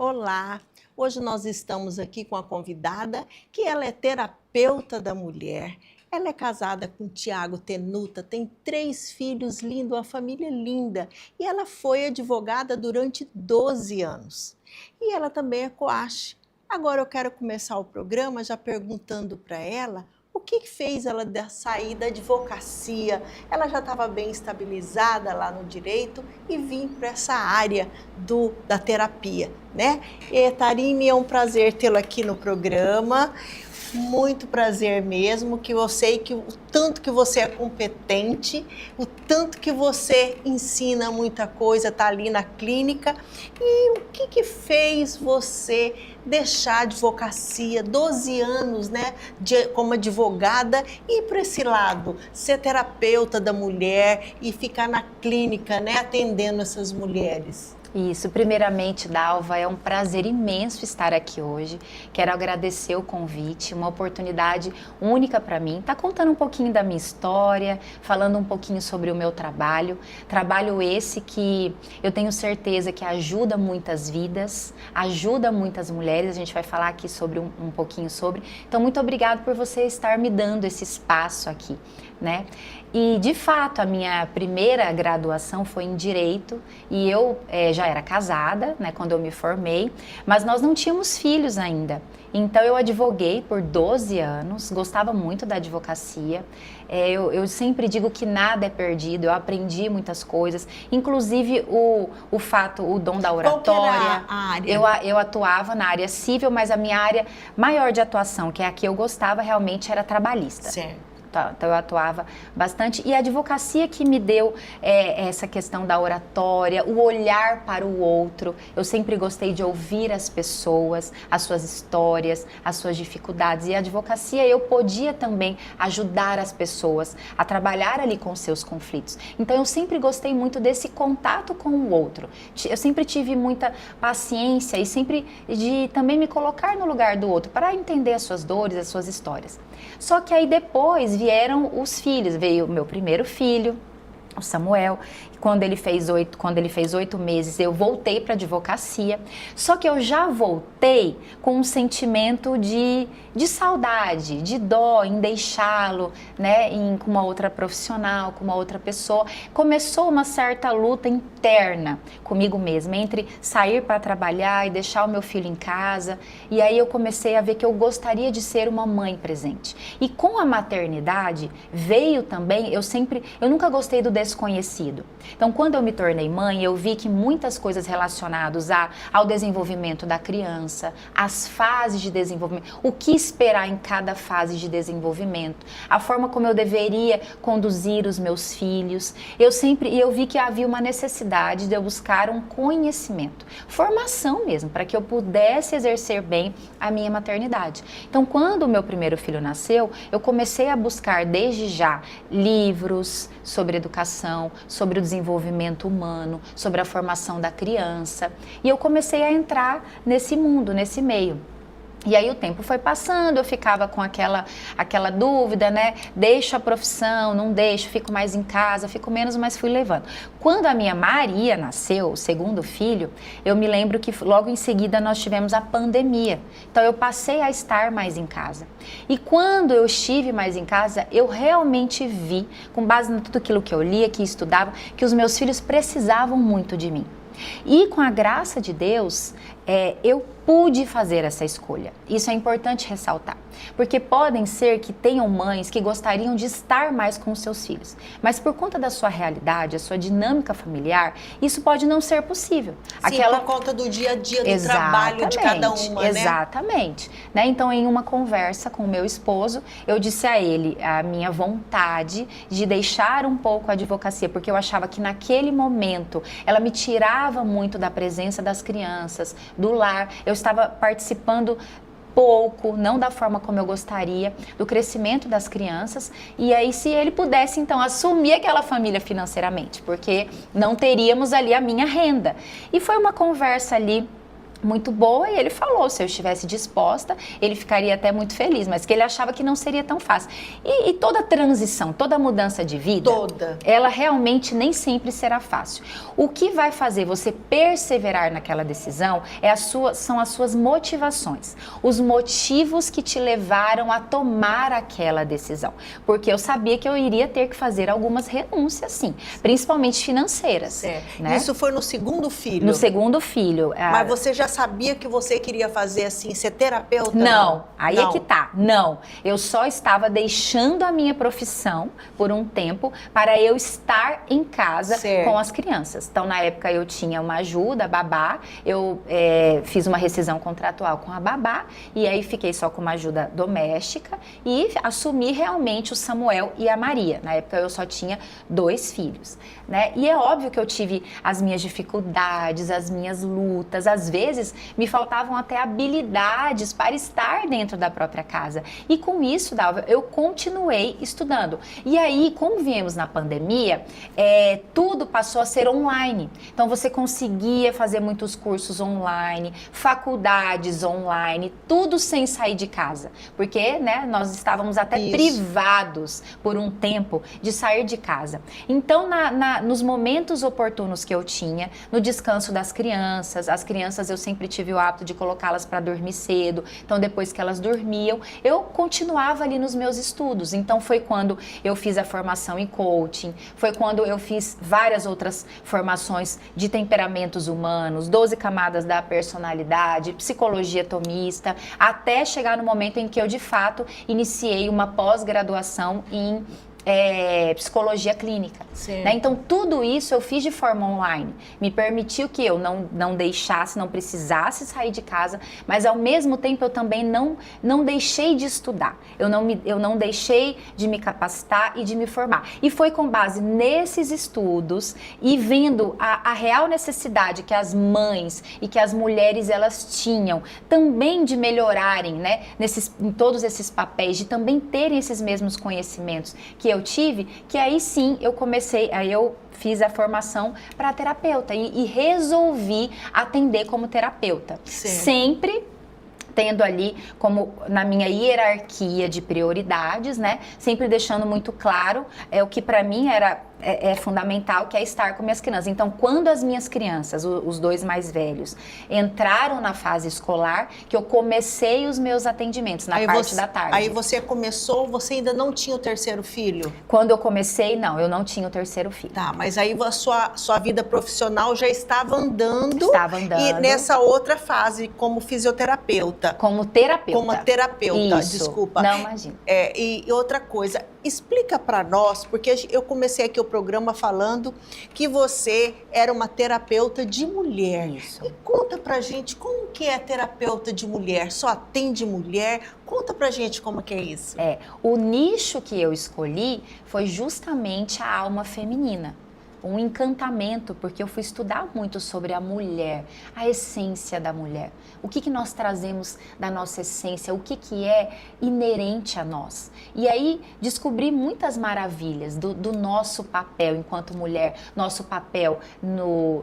Olá, hoje nós estamos aqui com a convidada, que ela é terapeuta da mulher. Ela é casada com Tiago Tenuta, tem 3 filhos lindos, uma família linda. E ela foi advogada durante 12 anos. E ela também é coach. Agora eu quero começar o programa já perguntando para ela o que fez ela sair da advocacia. Ela já estava bem estabilizada lá no direito e vir para essa área da terapia, né? E, Tarime, é um prazer tê-la aqui no programa. Muito prazer mesmo, que eu sei que o tanto que você é competente, o tanto que você ensina muita coisa, está ali na clínica. E o que fez você deixar a advocacia, 12 anos, né, como advogada, e ir para esse lado, ser terapeuta da mulher e ficar na clínica, né, atendendo essas mulheres? Isso, primeiramente, Dalva, é um prazer imenso estar aqui hoje. Quero agradecer o convite, uma oportunidade única para mim. Tá contando um pouquinho da minha história, falando um pouquinho sobre o meu trabalho. Trabalho esse que eu tenho certeza que ajuda muitas vidas, ajuda muitas mulheres. A gente vai falar aqui sobre um pouquinho sobre. Então, muito obrigado por você estar me dando esse espaço aqui, né? E, de fato, a minha primeira graduação foi em Direito e eu já era casada, né, quando eu me formei, mas nós não tínhamos filhos ainda. Então, eu advoguei por 12 anos, gostava muito da advocacia. Eu sempre digo que nada é perdido, eu aprendi muitas coisas, inclusive o dom da oratória. Qual que era a área? Eu atuava na área civil, mas a minha área maior de atuação, que é a que eu gostava, realmente era trabalhista. Certo. Então eu atuava bastante e a advocacia que me deu essa questão da oratória, o olhar para o outro. Eu sempre gostei de ouvir as pessoas, as suas histórias, as suas dificuldades, e a advocacia eu podia também ajudar as pessoas a trabalhar ali com seus conflitos. Então eu sempre gostei muito desse contato com o outro. Eu sempre tive muita paciência e sempre de também me colocar no lugar do outro para entender as suas dores, as suas histórias. Só que aí depois vieram os filhos, veio o meu primeiro filho, o Samuel. Quando ele fez 8 meses, eu voltei para a advocacia, só que eu já voltei com um sentimento de saudade, de dó em deixá-lo, né, com uma outra profissional, com uma outra pessoa. Começou uma certa luta interna comigo mesma, entre sair para trabalhar e deixar o meu filho em casa, e aí eu comecei a ver que eu gostaria de ser uma mãe presente. E com a maternidade veio também, eu nunca gostei do desconhecido. Então, quando eu me tornei mãe, eu vi que muitas coisas relacionadas ao desenvolvimento da criança, as fases de desenvolvimento, o que esperar em cada fase de desenvolvimento, a forma como eu deveria conduzir os meus filhos, eu vi que havia uma necessidade de eu buscar um conhecimento, formação mesmo, para que eu pudesse exercer bem a minha maternidade. Então, quando o meu primeiro filho nasceu, eu comecei a buscar desde já livros sobre educação, sobre o desenvolvimento humano, sobre a formação da criança, e eu comecei a entrar nesse mundo, nesse meio. E aí o tempo foi passando, eu ficava com aquela dúvida, né? Deixo a profissão, não deixo, fico mais em casa, fico menos, mas fui levando. Quando a minha Maria nasceu, o segundo filho, eu me lembro que logo em seguida nós tivemos a pandemia. Então eu passei a estar mais em casa. E quando eu estive mais em casa, eu realmente vi, com base em tudo aquilo que eu lia, que estudava, que os meus filhos precisavam muito de mim. E com a graça de Deus, eu pude fazer essa escolha. Isso é importante ressaltar, porque podem ser que tenham mães que gostariam de estar mais com os seus filhos, mas por conta da sua realidade, a sua dinâmica familiar, isso pode não ser possível. Sim, por conta do dia a dia, do trabalho de cada uma, né? Exatamente. Né? Então, em uma conversa com o meu esposo, eu disse a ele a minha vontade de deixar um pouco a advocacia, porque eu achava que naquele momento ela me tirava muito da presença das crianças, do lar. Eu estava participando pouco, não da forma como eu gostaria, do crescimento das crianças, e aí se ele pudesse então assumir aquela família financeiramente, porque não teríamos ali a minha renda. E foi uma conversa ali muito boa, e ele falou, se eu estivesse disposta, ele ficaria até muito feliz, mas que ele achava que não seria tão fácil. E toda transição, toda mudança de vida, ela realmente nem sempre será fácil. O que vai fazer você perseverar naquela decisão são as suas motivações, os motivos que te levaram a tomar aquela decisão. Porque eu sabia que eu iria ter que fazer algumas renúncias, sim, principalmente financeiras. Né? Isso foi no segundo filho? No segundo filho. Mas você já sabia que você queria fazer assim, ser terapeuta? Não, aí é que tá. Não, eu só estava deixando a minha profissão por um tempo para eu estar em casa com as crianças. Então, na época eu tinha uma ajuda, babá, eu fiz uma rescisão contratual com a babá e aí fiquei só com uma ajuda doméstica e assumi realmente o Samuel e a Maria. Na época eu só tinha 2 filhos, né? E é óbvio que eu tive as minhas dificuldades, as minhas lutas, às vezes me faltavam até habilidades para estar dentro da própria casa. E com isso, Dalva, eu continuei estudando. E aí, como viemos na pandemia, tudo passou a ser online. Então, você conseguia fazer muitos cursos online, faculdades online, tudo sem sair de casa. Porque, né, nós estávamos até privados por um tempo de sair de casa. Então, nos momentos oportunos que eu tinha, no descanso das crianças, as crianças eu sempre tive o hábito de colocá-las para dormir cedo. Então, depois que elas dormiam, eu continuava ali nos meus estudos. Então, foi quando eu fiz a formação em coaching, foi quando eu fiz várias outras formações de temperamentos humanos, 12 camadas da personalidade, psicologia tomista, até chegar no momento em que eu, de fato, iniciei uma pós-graduação em psicologia clínica, né? Então tudo isso eu fiz de forma online, me permitiu que eu não deixasse, não precisasse sair de casa, mas ao mesmo tempo eu também não deixei de estudar, eu não deixei de me capacitar e de me formar, e foi com base nesses estudos e vendo a real necessidade que as mães e que as mulheres elas tinham também de melhorarem, né, em todos esses papéis, de também terem esses mesmos conhecimentos que eu tive, que aí sim eu fiz a formação para terapeuta e resolvi atender como terapeuta. Sempre tendo ali como na minha hierarquia de prioridades, né? Sempre deixando muito claro o que para mim é fundamental, que é estar com minhas crianças. Então, quando as minhas crianças, os 2 mais velhos, entraram na fase escolar, que eu comecei os meus atendimentos na parte da tarde. Aí você ainda não tinha o 3º filho? Quando eu comecei, não, eu não tinha o 3º filho. Tá, mas aí a sua vida profissional já estava andando. Estava andando. E nessa outra fase, como fisioterapeuta. Como terapeuta. Como terapeuta, Isso. Desculpa. Não, imagina. E outra coisa, explica para nós, porque eu comecei aqui o programa falando que você era uma terapeuta de mulher. Isso. E conta pra gente como que é terapeuta de mulher? Só atende mulher? Conta pra gente como que é isso. O nicho que eu escolhi foi justamente a alma feminina. Um encantamento, porque eu fui estudar muito sobre a mulher, a essência da mulher. O que nós trazemos da nossa essência, o que é inerente a nós. E aí descobri muitas maravilhas do nosso papel enquanto mulher, nosso papel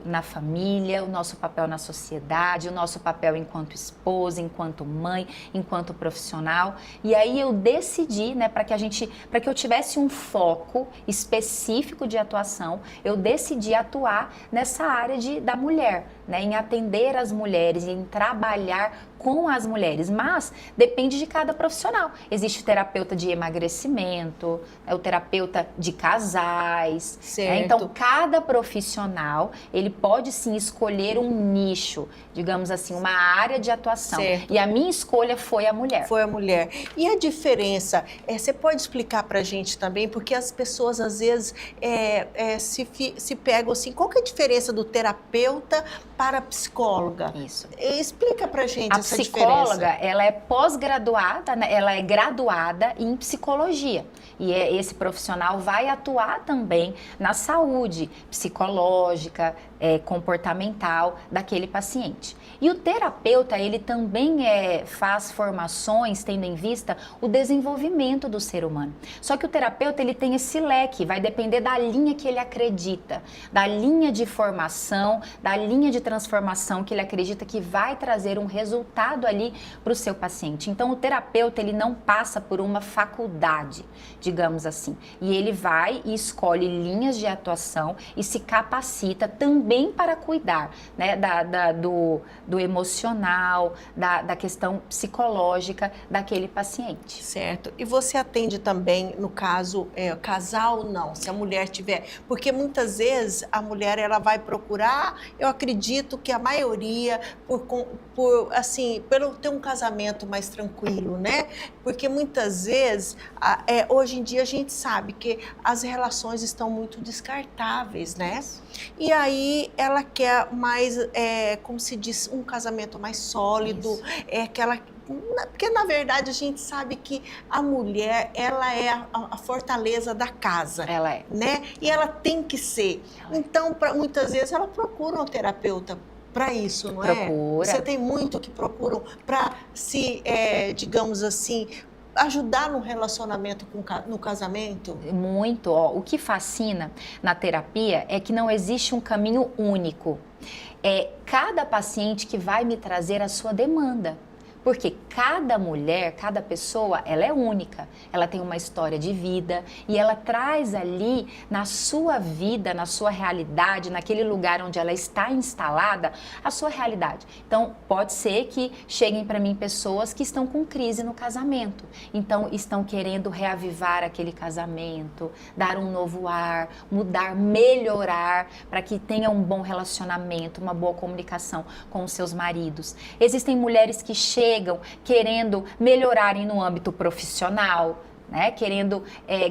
na família, o nosso papel na sociedade, o nosso papel enquanto esposa, enquanto mãe, enquanto profissional. E aí eu decidi, né, para que eu tivesse um foco específico de atuação, eu decidi atuar nessa área da mulher, né, em atender as mulheres, em trabalhar com as mulheres, mas depende de cada profissional. Existe o terapeuta de emagrecimento, o terapeuta de casais, então cada profissional, ele pode sim escolher um nicho, digamos assim, uma área de atuação. E a minha escolha foi a mulher. Foi a mulher. E a diferença, você pode explicar pra gente também, porque as pessoas às vezes se pegam assim, qual que é a diferença do terapeuta para a psicóloga? Isso. Explica pra gente. essa psicóloga, diferença? ela é pós-graduada, né? Ela é graduada em psicologia. E esse profissional vai atuar também na saúde psicológica, comportamental daquele paciente. E o terapeuta, ele também faz formações tendo em vista o desenvolvimento do ser humano. Só que o terapeuta, ele tem esse leque, vai depender da linha que ele acredita, da linha de formação, da linha de transformação que ele acredita que vai trazer um resultado ali para o seu paciente. Então, o terapeuta, ele não passa por uma faculdade, digamos assim. E ele vai e escolhe linhas de atuação e se capacita também para cuidar, né, do emocional, da questão psicológica daquele paciente. Certo. E você atende também, no caso, casal não, se a mulher tiver... Porque muitas vezes a mulher, ela vai procurar, eu acredito que a maioria, pelo ter um casamento mais tranquilo, né? Porque muitas vezes, hoje em dia a gente sabe que as relações estão muito descartáveis, né? E aí ela quer mais, como se diz, um casamento mais sólido, porque na verdade a gente sabe que a mulher, ela é a fortaleza da casa. Ela é. Né? E ela tem que ser. Então, muitas vezes ela procura um terapeuta para isso, não é? Procura. Você tem muito que procuram para se, digamos assim, ajudar no relacionamento, no casamento? Muito. Ó, o que fascina na terapia é que não existe um caminho único. É cada paciente que vai me trazer a sua demanda. Porque cada mulher, cada pessoa, ela é única, ela tem uma história de vida e ela traz ali na sua vida, na sua realidade, naquele lugar onde ela está instalada, a sua realidade. Então, pode ser que cheguem para mim pessoas que estão com crise no casamento, então estão querendo reavivar aquele casamento, dar um novo ar, mudar, melhorar, para que tenha um bom relacionamento, uma boa comunicação com os seus maridos. Existem mulheres que chegam querendo melhorarem no âmbito profissional, né? Querendo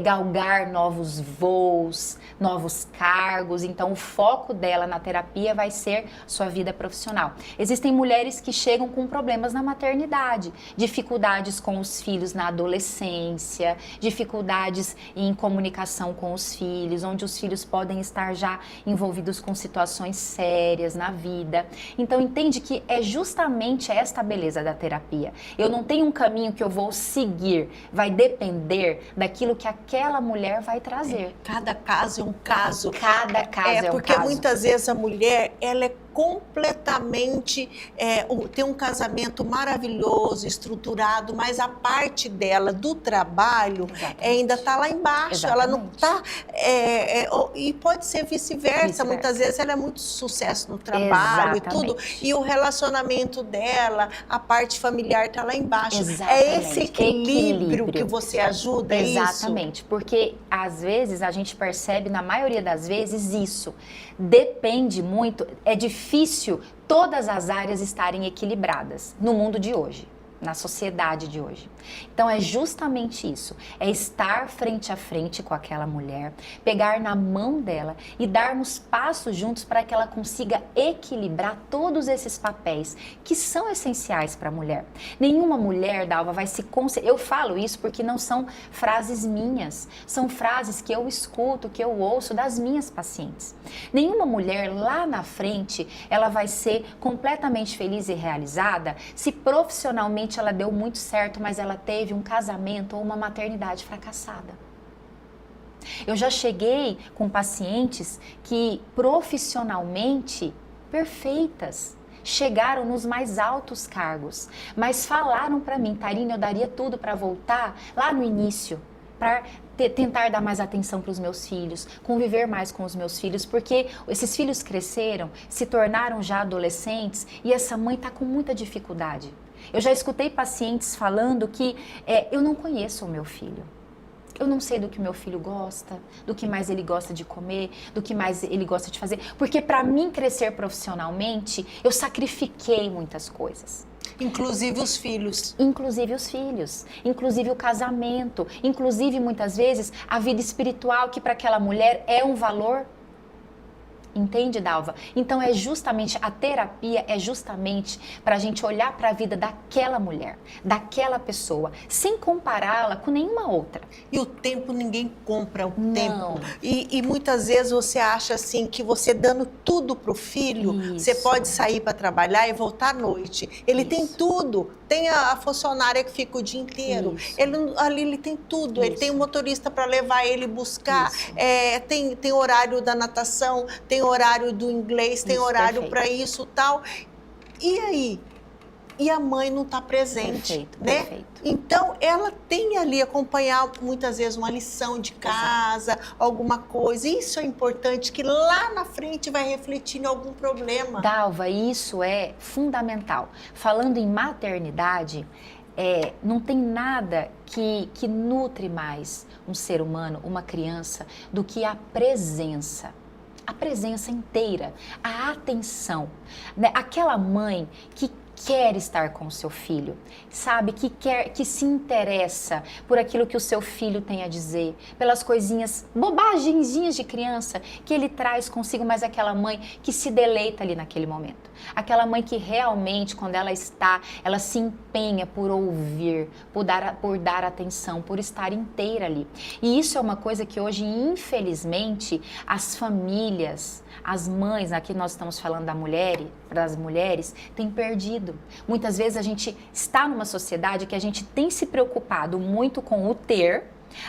galgar novos voos, novos cargos. Então, o foco dela na terapia vai ser sua vida profissional. Existem mulheres que chegam com problemas na maternidade, dificuldades com os filhos na adolescência, dificuldades em comunicação com os filhos, onde os filhos podem estar já envolvidos com situações sérias na vida. Então, entende que é justamente esta beleza da terapia. Eu não tenho um caminho que eu vou seguir, vai depender daquilo que aquela mulher vai trazer. Cada caso é um caso. Cada caso é um caso. Porque muitas vezes a mulher, ela é completamente, tem um casamento maravilhoso, estruturado, mas a parte dela, do trabalho, ainda está lá embaixo. Exatamente. Ela não está... e pode ser vice-versa. Muitas vezes ela é muito sucesso no trabalho. Exatamente. E tudo. E o relacionamento dela, a parte familiar está lá embaixo. Exatamente. É esse equilíbrio que você ajuda. Exatamente. Porque às vezes a gente percebe, na maioria das vezes, isso. Depende muito, é difícil todas as áreas estarem equilibradas no mundo de hoje, na sociedade de hoje. Então é justamente isso, é estar frente a frente com aquela mulher, pegar na mão dela e darmos passos juntos para que ela consiga equilibrar todos esses papéis que são essenciais para a mulher. Nenhuma mulher, Dalva, vai se... Eu falo isso porque não são frases minhas, são frases que eu escuto, que eu ouço das minhas pacientes. Nenhuma mulher lá na frente, ela vai ser completamente feliz e realizada se profissionalmente ela deu muito certo, mas ela teve um casamento ou uma maternidade fracassada. Eu já cheguei com pacientes que profissionalmente perfeitas, chegaram nos mais altos cargos, mas falaram para mim, Tarine, eu daria tudo para voltar lá no início, para tentar dar mais atenção para os meus filhos, conviver mais com os meus filhos, porque esses filhos cresceram, se tornaram já adolescentes e essa mãe está com muita dificuldade. Eu já escutei pacientes falando que eu não conheço o meu filho. Eu não sei do que meu filho gosta, do que mais ele gosta de comer, do que mais ele gosta de fazer. Porque para mim crescer profissionalmente, eu sacrifiquei muitas coisas. Inclusive os filhos. Inclusive os filhos, inclusive o casamento, inclusive muitas vezes a vida espiritual, que para aquela mulher é um valor. Entende, Dalva? Então é justamente, a terapia é justamente para a gente olhar para a vida daquela mulher, daquela pessoa, sem compará-la com nenhuma outra. E o tempo, ninguém compra o Não. tempo. E muitas vezes você acha assim que você dando tudo pro filho, você Isso. pode sair para trabalhar e voltar à noite. Ele tem Isso. tudo. Tem a funcionária que fica o dia inteiro. Isso. Ali ele tem tudo. Ele Isso. tem um motorista para levar ele buscar. Isso. Tem horário da natação, tem horário do inglês, tem Isso, horário perfeito. para isso, tal. E aí? E a mãe não está presente, Perfeito, né? perfeito. Então, ela tem ali acompanhar muitas vezes uma lição de casa, alguma coisa. Isso é importante, que lá na frente vai refletir em algum problema. Dalva, isso é fundamental. Falando em maternidade, não tem nada que nutre mais um ser humano, uma criança, do que a presença. A presença inteira, a atenção, né? Aquela mãe que quer estar com o seu filho, sabe, que se interessa por aquilo que o seu filho tem a dizer, pelas coisinhas, bobagenzinhas de criança que ele traz consigo, mas aquela mãe que se deleita ali naquele momento. Aquela mãe que realmente, quando ela está, ela se empenha por ouvir, por dar atenção, por estar inteira ali. E isso é uma coisa que hoje, infelizmente, as famílias, as mães, aqui nós estamos falando das mulheres, têm perdido. Muitas vezes a gente está numa sociedade que a gente tem se preocupado muito com o ter,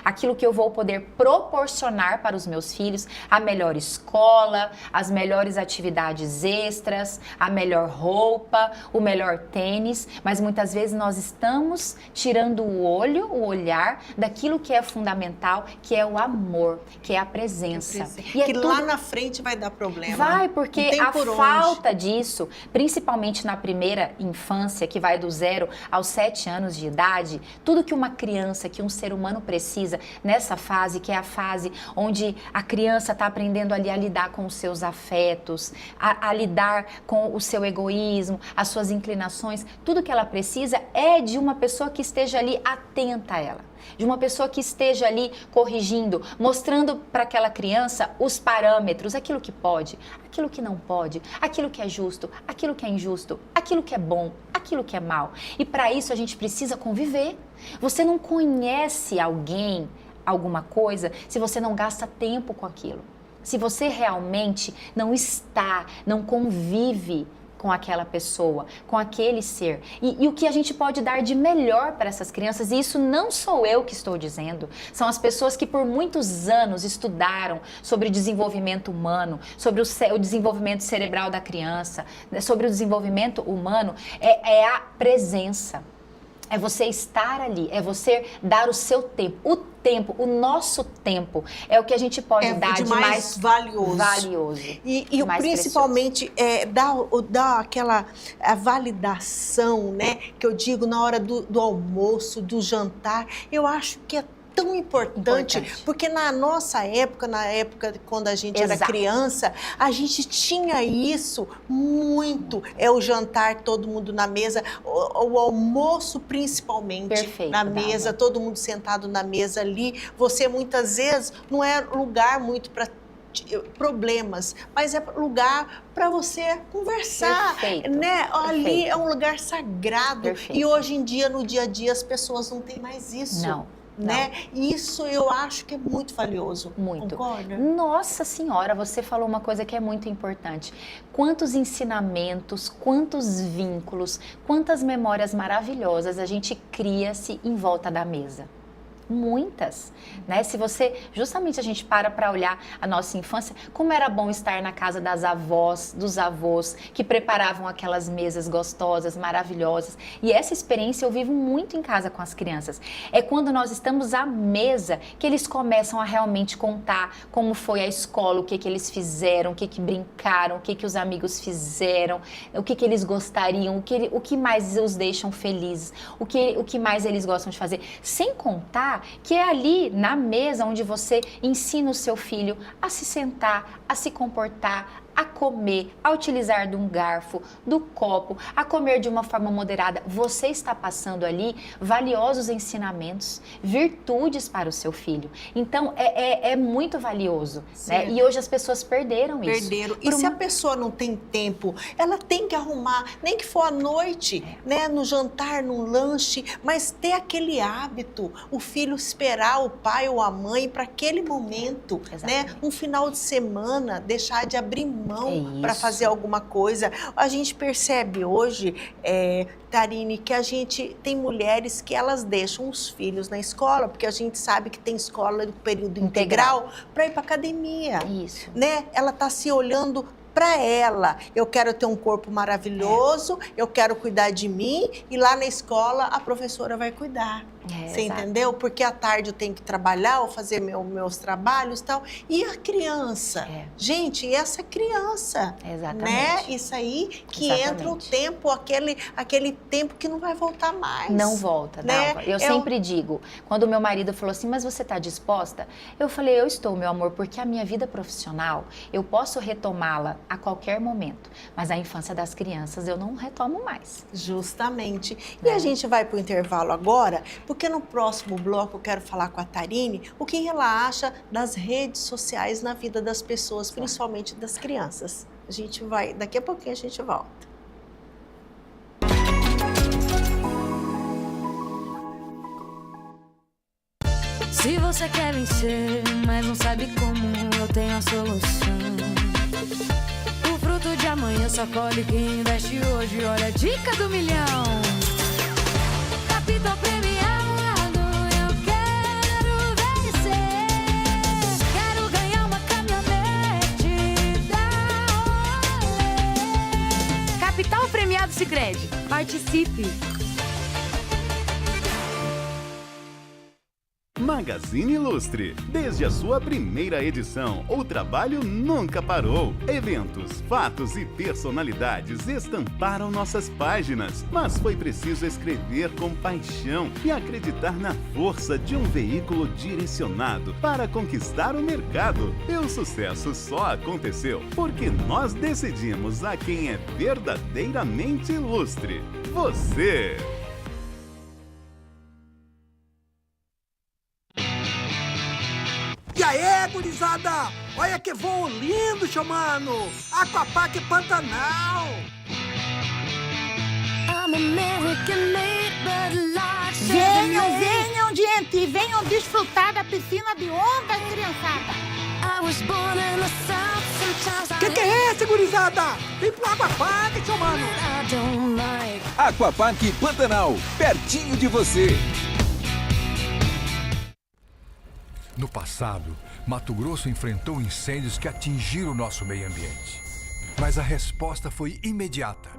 aquilo que eu vou poder proporcionar para os meus filhos, a melhor escola, as melhores atividades extras, a melhor roupa, o melhor tênis, mas muitas vezes nós estamos tirando o olhar daquilo que é fundamental, que é o amor, que é a presença. E que lá na frente vai dar problema. Vai, porque a falta disso, principalmente na primeira infância, que vai do 0 aos 7 anos de idade, tudo que uma criança, que um ser humano precisa nessa fase, que é a fase onde a criança está aprendendo ali a lidar com os seus afetos, a lidar com o seu egoísmo, as suas inclinações, tudo que ela precisa é de uma pessoa que esteja ali atenta a ela, de uma pessoa que esteja ali corrigindo, mostrando para aquela criança os parâmetros, aquilo que pode, aquilo que não pode, aquilo que é justo, aquilo que é injusto, aquilo que é bom, aquilo que é mal. E para isso a gente precisa conviver. Você não conhece alguém, alguma coisa, se você não gasta tempo com aquilo. Se você realmente não convive com aquela pessoa, com aquele ser. E o que a gente pode dar de melhor para essas crianças, e isso não sou eu que estou dizendo, são as pessoas que por muitos anos estudaram sobre o desenvolvimento humano, sobre o desenvolvimento cerebral da criança, sobre o desenvolvimento humano, é a presença. É você estar ali, é você dar o seu tempo. O nosso tempo é o que a gente pode dar de mais valioso. E principalmente dar aquela validação, né? Que eu digo na hora do almoço, do jantar. Eu acho que é tão importante, porque na nossa época, quando a gente era criança, a gente tinha isso muito, o jantar, todo mundo na mesa, o almoço principalmente na mesa, todo mundo sentado na mesa ali, você muitas vezes não é lugar muito para problemas, mas é lugar para você conversar, né? Ali é um lugar sagrado. E hoje em dia, no dia a dia, as pessoas não têm mais isso. Né? Isso eu acho que é muito valioso. Muito. Concorda? Nossa Senhora, você falou uma coisa que é muito importante. Quantos ensinamentos, quantos vínculos, quantas memórias maravilhosas a gente cria-se em volta da mesa. Muitas, né? Se você, justamente a gente para olhar a nossa infância, como era bom estar na casa das avós, dos avós, que preparavam aquelas mesas gostosas, maravilhosas. E essa experiência eu vivo muito em casa com as crianças. É quando nós estamos à mesa que eles começam a realmente contar como foi a escola, o que eles fizeram, o que brincaram, o que os amigos fizeram, o que eles gostariam, o que mais os deixam felizes, o que mais eles gostam de fazer. Sem contar que é ali na mesa onde você ensina o seu filho a se sentar, a se comportar, a comer, a utilizar de um garfo, do copo, a comer de uma forma moderada. Você está passando ali valiosos ensinamentos, virtudes para o seu filho. Então, é muito valioso, né? E hoje as pessoas perderam isso. E se a pessoa não tem tempo, ela tem que arrumar, nem que for à noite, né? No jantar, no lanche, mas ter aquele hábito, o filho esperar o pai ou a mãe para aquele momento, né? Um final de semana, deixar de abrir mão para fazer alguma coisa. A gente percebe hoje, Tarine, que a gente tem mulheres que elas deixam os filhos na escola, porque a gente sabe que tem escola do período integral para ir para academia. Isso. Né? Ela está se olhando para ela. Eu quero ter um corpo maravilhoso, eu quero cuidar de mim, e lá na escola a professora vai cuidar. Você entendeu? Porque à tarde eu tenho que trabalhar ou fazer meus trabalhos e tal. E a criança? Gente, e essa criança? Exatamente. Né? Isso aí que entra o tempo, aquele tempo que não vai voltar mais. Não volta, né? Dalva. Eu sempre digo, quando meu marido falou assim, mas você está disposta? Eu falei, eu estou, meu amor, porque a minha vida profissional, eu posso retomá-la a qualquer momento. Mas a infância das crianças eu não retomo mais. Justamente. E a gente vai para o intervalo agora, porque no próximo bloco eu quero falar com a Tarine o que ela acha das redes sociais na vida das pessoas, principalmente das crianças. A gente vai, daqui a pouquinho a gente volta. Se você quer vencer, mas não sabe como, eu tenho a solução. O fruto de amanhã só colhe quem investe hoje. Olha a dica do milhão. Capital premiado, eu quero vencer. Quero ganhar uma caminhonete da Olé. Capital premiado Sicredi. Participe. Magazine Ilustre. Desde a sua primeira edição, o trabalho nunca parou. Eventos, fatos e personalidades estamparam nossas páginas, mas foi preciso escrever com paixão e acreditar na força de um veículo direcionado para conquistar o mercado. E o sucesso só aconteceu porque nós decidimos a quem é verdadeiramente ilustre. Você! E aí, gurizada? Olha que voo lindo, chamando! Aquapark Pantanal! Venham, gente! Venham desfrutar da piscina de onda, criançada! Que é esse, gurizada? Vem pro Aquapark, chamando! Aquapark Pantanal, pertinho de você! No passado, Mato Grosso enfrentou incêndios que atingiram o nosso meio ambiente. Mas a resposta foi imediata.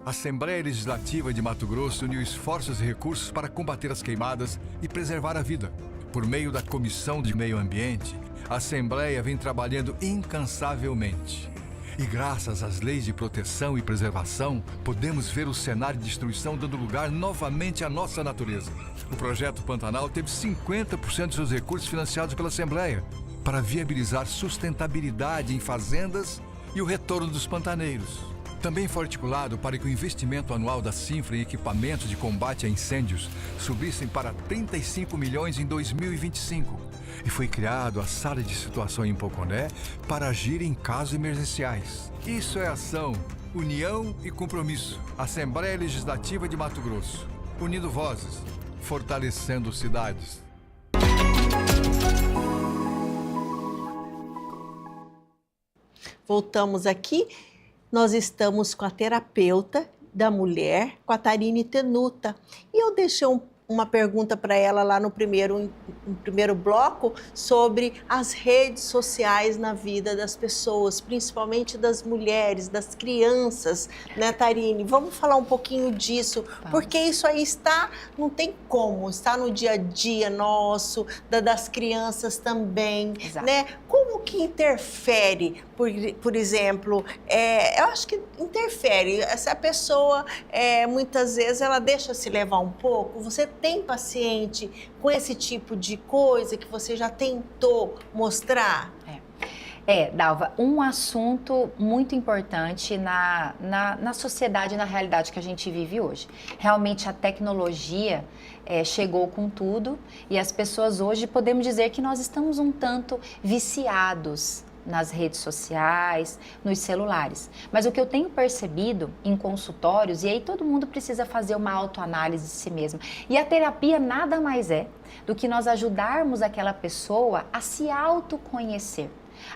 A Assembleia Legislativa de Mato Grosso uniu esforços e recursos para combater as queimadas e preservar a vida. Por meio da Comissão de Meio Ambiente, a Assembleia vem trabalhando incansavelmente. E graças às leis de proteção e preservação, podemos ver o cenário de destruição dando lugar novamente à nossa natureza. O projeto Pantanal teve 50% de seus recursos financiados pela Assembleia para viabilizar sustentabilidade em fazendas e o retorno dos pantaneiros. Também foi articulado para que o investimento anual da Cinfra em equipamentos de combate a incêndios subissem para 35 milhões em 2025. E foi criado a Sala de Situação em Poconé para agir em casos emergenciais. Isso é ação, união e compromisso. Assembleia Legislativa de Mato Grosso. Unindo vozes, fortalecendo cidades. Voltamos aqui. Nós estamos com a terapeuta da mulher, com a Tarine Tenuta. E eu deixei uma pergunta para ela lá no primeiro bloco sobre as redes sociais na vida das pessoas, principalmente das mulheres, das crianças, né, Tarine? Vamos falar um pouquinho disso, porque isso aí não tem como, está no dia a dia nosso, das crianças também, né? Como que interfere, por exemplo, eu acho que interfere, essa pessoa, muitas vezes, ela deixa se levar um pouco, você tem paciente com esse tipo de coisa que você já tentou mostrar? Dalva, um assunto muito importante na sociedade, na realidade que a gente vive hoje. Realmente a tecnologia chegou com tudo e as pessoas hoje, podemos dizer que nós estamos um tanto viciados nas redes sociais, nos celulares. Mas o que eu tenho percebido em consultórios, e aí todo mundo precisa fazer uma autoanálise de si mesmo, e a terapia nada mais é do que nós ajudarmos aquela pessoa a se autoconhecer,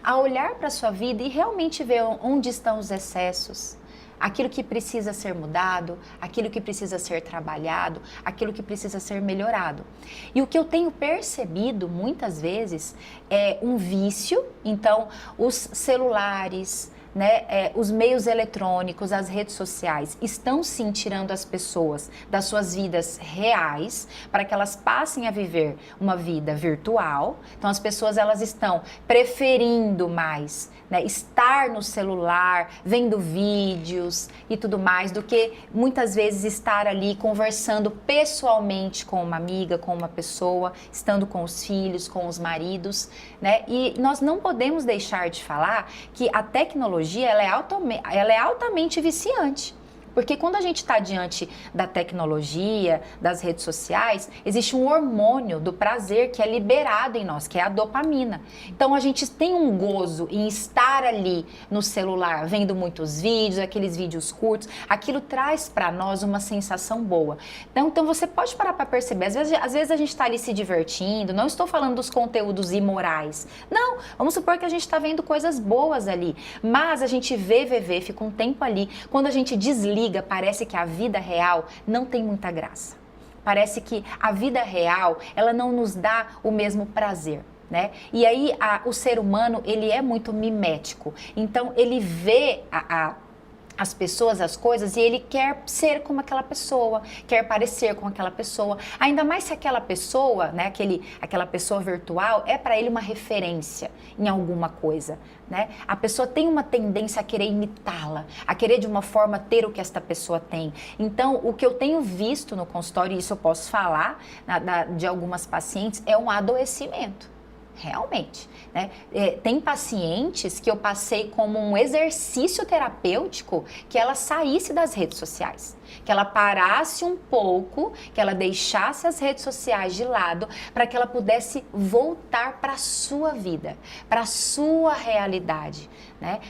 a olhar para a sua vida e realmente ver onde estão os excessos, aquilo que precisa ser mudado, aquilo que precisa ser trabalhado, aquilo que precisa ser melhorado. E o que eu tenho percebido muitas vezes é um vício, então os celulares, os meios eletrônicos, as redes sociais estão sim tirando as pessoas das suas vidas reais para que elas passem a viver uma vida virtual. Então as pessoas elas estão preferindo mais estar no celular, vendo vídeos e tudo mais, do que muitas vezes estar ali conversando pessoalmente com uma amiga, com uma pessoa, estando com os filhos, com os maridos, E nós não podemos deixar de falar que a tecnologia ela é altamente viciante. Porque quando a gente está diante da tecnologia, das redes sociais, existe um hormônio do prazer que é liberado em nós, que é a dopamina. Então a gente tem um gozo em estar ali no celular, vendo muitos vídeos, aqueles vídeos curtos, aquilo traz para nós uma sensação boa. Então você pode parar para perceber, às vezes a gente está ali se divertindo, não estou falando dos conteúdos imorais, não, vamos supor que a gente está vendo coisas boas ali, mas a gente fica um tempo ali, quando a gente desliga, parece que a vida real não tem muita graça. Parece que a vida real, ela não nos dá o mesmo prazer, E aí o ser humano, ele é muito mimético. Então ele vê as pessoas, as coisas, e ele quer ser como aquela pessoa, quer parecer com aquela pessoa, ainda mais se aquela pessoa, aquela pessoa virtual é para ele uma referência em alguma coisa, A pessoa tem uma tendência a querer imitá-la, a querer de uma forma ter o que esta pessoa tem. Então, o que eu tenho visto no consultório, e isso eu posso falar de algumas pacientes, é um adoecimento. Realmente, tem pacientes que eu passei como um exercício terapêutico que ela saísse das redes sociais, que ela parasse um pouco, que ela deixasse as redes sociais de lado para que ela pudesse voltar para a sua vida, para a sua realidade,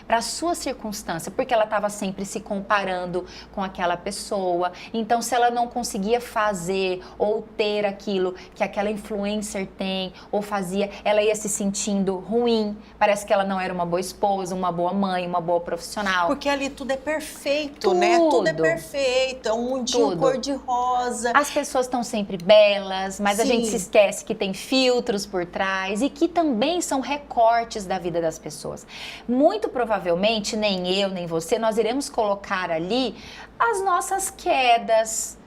para a sua circunstância, porque ela estava sempre se comparando com aquela pessoa. Então, se ela não conseguia fazer ou ter aquilo que aquela influencer tem ou fazia, ela ia se sentindo ruim, parece que ela não era uma boa esposa, uma boa mãe, uma boa profissional. Porque ali tudo é perfeito, Tudo é perfeito, é um mundinho cor-de-rosa. As pessoas estão sempre belas, mas a gente se esquece que tem filtros por trás e que também são recortes da vida das pessoas. Muito provavelmente, nem eu, nem você, nós iremos colocar ali as nossas quedas,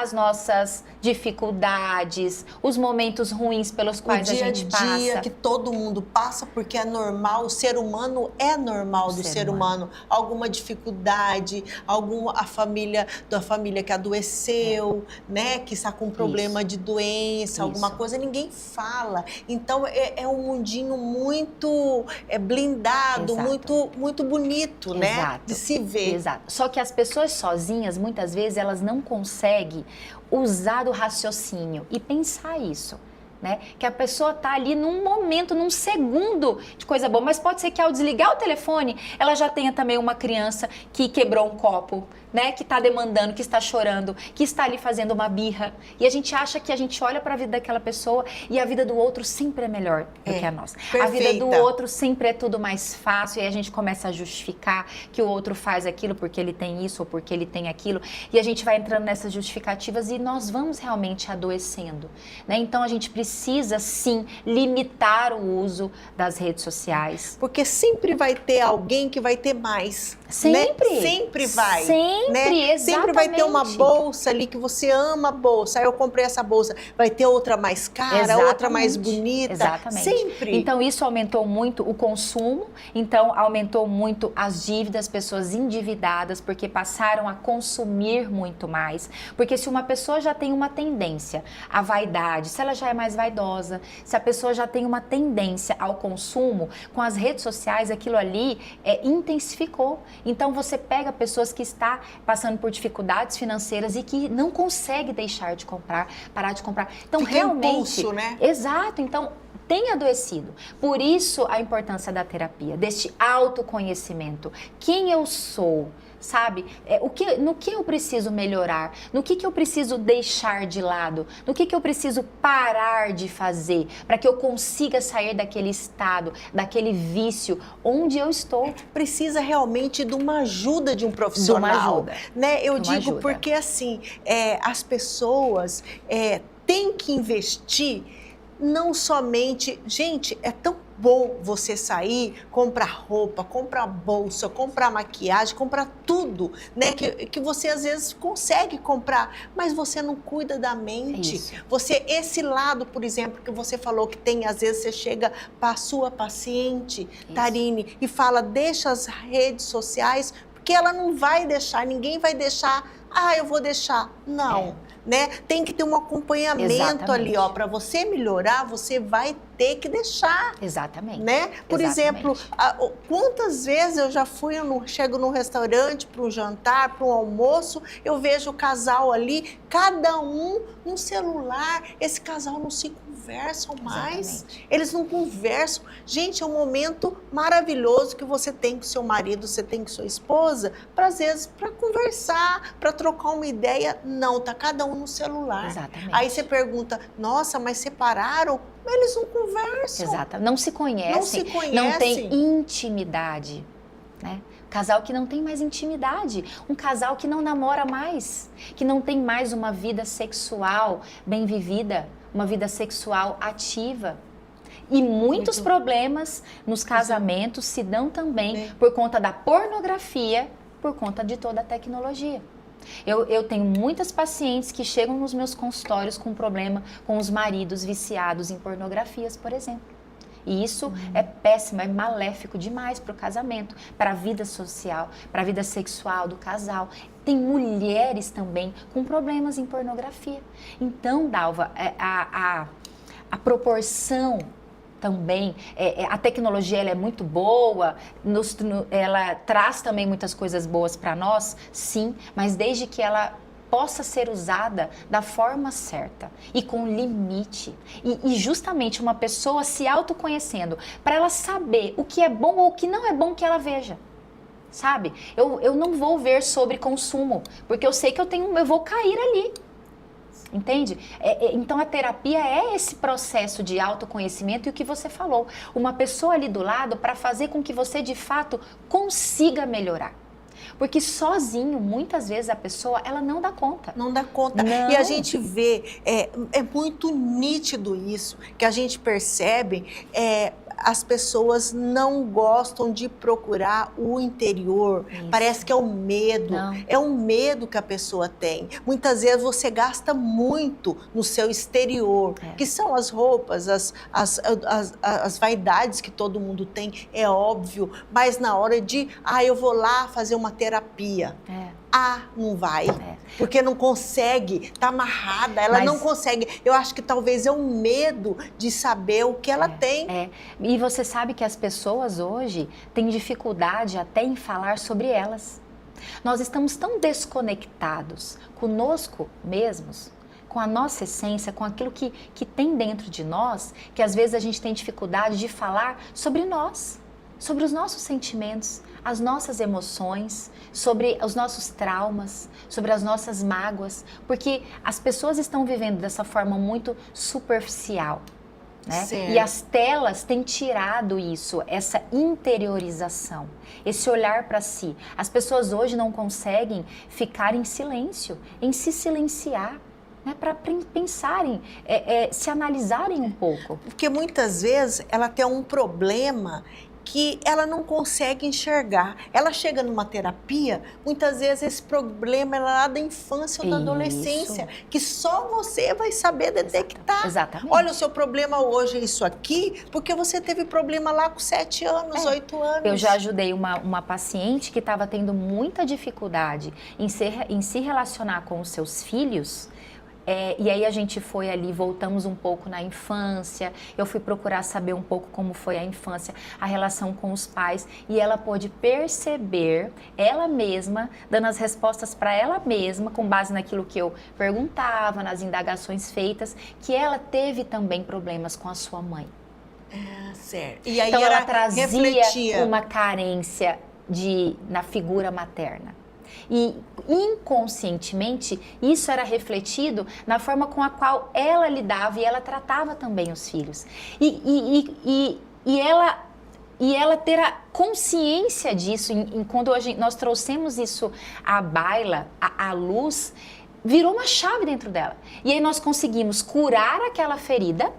as nossas dificuldades, os momentos ruins pelos quais a gente passa. O dia a dia que todo mundo passa, porque é normal, o ser humano é normal do ser humano. Alguma dificuldade, a família que adoeceu, que está com problema de doença, alguma coisa, ninguém fala. Então é um mundinho muito blindado, muito bonito, de se ver. Exato. Só que as pessoas sozinhas, muitas vezes, elas não conseguem usar o raciocínio e pensar isso, que a pessoa está ali num momento, num segundo de coisa boa, mas pode ser que ao desligar o telefone, ela já tenha também uma criança que quebrou um copo, que está demandando, que está chorando, que está ali fazendo uma birra, e a gente acha que a gente olha para a vida daquela pessoa e a vida do outro sempre é melhor do que a nossa. Perfeita. A vida do outro sempre é tudo mais fácil, e a gente começa a justificar que o outro faz aquilo porque ele tem isso ou porque ele tem aquilo, e a gente vai entrando nessas justificativas e nós vamos realmente adoecendo, Então a gente precisa sim limitar o uso das redes sociais. Porque sempre vai ter alguém que vai ter mais. Sempre. Sempre vai. Exatamente. Sempre vai ter uma bolsa ali que você ama a bolsa. Aí eu comprei essa bolsa. Vai ter outra mais cara, outra mais bonita. Exatamente. Sempre. Então isso aumentou muito o consumo, então aumentou muito as dívidas, pessoas endividadas, porque passaram a consumir muito mais. Porque se uma pessoa já tem uma tendência à vaidade, se ela já é mais vaidosa, se a pessoa já tem uma tendência ao consumo, com as redes sociais, aquilo ali intensificou. Então, você pega pessoas que estão passando por dificuldades financeiras e que não consegue deixar de comprar, parar de comprar. Então, Fica realmente... impulso, né? Exato. Então, tem adoecido. Por isso, a importância da terapia, deste autoconhecimento. Quem eu sou? Sabe? No que eu preciso melhorar? No que eu preciso deixar de lado? No que eu preciso parar de fazer para que eu consiga sair daquele estado, daquele vício onde eu estou? Precisa realmente de uma ajuda de um profissional. De uma ajuda. Né? Eu Uma digo ajuda. porque assim, as pessoas têm que investir não somente... Gente, é tão bom você sair, comprar roupa, comprar bolsa, comprar maquiagem, comprar tudo, né? Que você às vezes consegue comprar, mas você não cuida da mente. Isso. Esse lado, por exemplo, que você falou que tem, às vezes você chega para a sua paciente, Tarine, e fala, deixa as redes sociais, porque ela não vai deixar, ninguém vai deixar, eu vou deixar. Não. Né? Tem que ter um acompanhamento. Exatamente. Ali, ó, para você melhorar, você vai ter que deixar. Exatamente. Né? Por exemplo, quantas vezes eu já chego num restaurante para um jantar, para um almoço, eu vejo o casal ali, cada um no celular, esse casal não se conversam mais. Exatamente. Eles não conversam. Gente, é um momento maravilhoso que você tem com seu marido, você tem com sua esposa, às vezes para conversar, para trocar uma ideia. Não, tá cada um no celular. Exatamente. Aí você pergunta, nossa, mas separaram? Eles não conversam. Exato. Não se conhecem. Não se conhecem. Não tem intimidade, né? Casal que não tem mais intimidade, um casal que não namora mais, que não tem mais uma vida sexual bem vivida, uma vida sexual ativa. E muitos problemas nos casamentos se dão também por conta da pornografia, por conta de toda a tecnologia. Eu tenho muitas pacientes que chegam nos meus consultórios com problema com os maridos viciados em pornografias, por exemplo. E isso é péssimo, é maléfico demais para o casamento, para a vida social, para a vida sexual do casal. Tem mulheres também com problemas em pornografia. Então, Dalva, a proporção também, a tecnologia ela é muito boa, ela traz também muitas coisas boas para nós, sim, mas desde que ela possa ser usada da forma certa e com limite. E justamente uma pessoa se autoconhecendo, para ela saber o que é bom ou o que não é bom que ela veja. Sabe? Eu não vou ver sobre consumo, porque eu sei que eu vou cair ali. Entende? Então a terapia é esse processo de autoconhecimento e o que você falou, uma pessoa ali do lado para fazer com que você de fato consiga melhorar. Porque sozinho, muitas vezes a pessoa, ela não dá conta. Não dá conta. Não. E a gente vê, é muito nítido isso, que a gente percebe, as pessoas não gostam de procurar o interior. Isso. Parece que é o medo. Não. É um medo que a pessoa tem. Muitas vezes você gasta muito no seu exterior, que são as roupas, as vaidades que todo mundo tem, é óbvio. Mas na hora de, eu vou lá fazer uma terapia. Não vai, porque não consegue, tá amarrada, ela não consegue. Eu acho que talvez é um medo de saber o que ela tem. E você sabe que as pessoas hoje têm dificuldade até em falar sobre elas. Nós estamos tão desconectados conosco mesmos, com a nossa essência, com aquilo que tem dentro de nós, que às vezes a gente tem dificuldade de falar sobre nós, sobre os nossos sentimentos, as nossas emoções, sobre os nossos traumas, sobre as nossas mágoas, porque as pessoas estão vivendo dessa forma muito superficial, né? E as telas têm tirado isso, essa interiorização, esse olhar para si. As pessoas hoje não conseguem ficar em silêncio, em se silenciar, né? Para pensarem, se analisarem um pouco. Porque muitas vezes ela tem um problema que ela não consegue enxergar. Ela chega numa terapia, muitas vezes esse problema é lá da infância ou da adolescência, que só você vai saber detectar. Exatamente. Olha, o seu problema hoje é isso aqui, porque você teve problema lá com 7 anos, 8 anos. Eu já ajudei uma paciente que estava tendo muita dificuldade em se relacionar com os seus filhos. E aí a gente foi ali, voltamos um pouco na infância, eu fui procurar saber um pouco como foi a infância, a relação com os pais, e ela pôde perceber, ela mesma, dando as respostas para ela mesma, com base naquilo que eu perguntava, nas indagações feitas, que ela teve também problemas com a sua mãe. Certo. E aí então ela trazia refletia uma carência na figura materna. E inconscientemente isso era refletido na forma com a qual ela lidava e ela tratava também os filhos. E ela ter a consciência disso, quando nós trouxemos isso à baila, à luz, virou uma chave dentro dela. E aí nós conseguimos curar aquela ferida,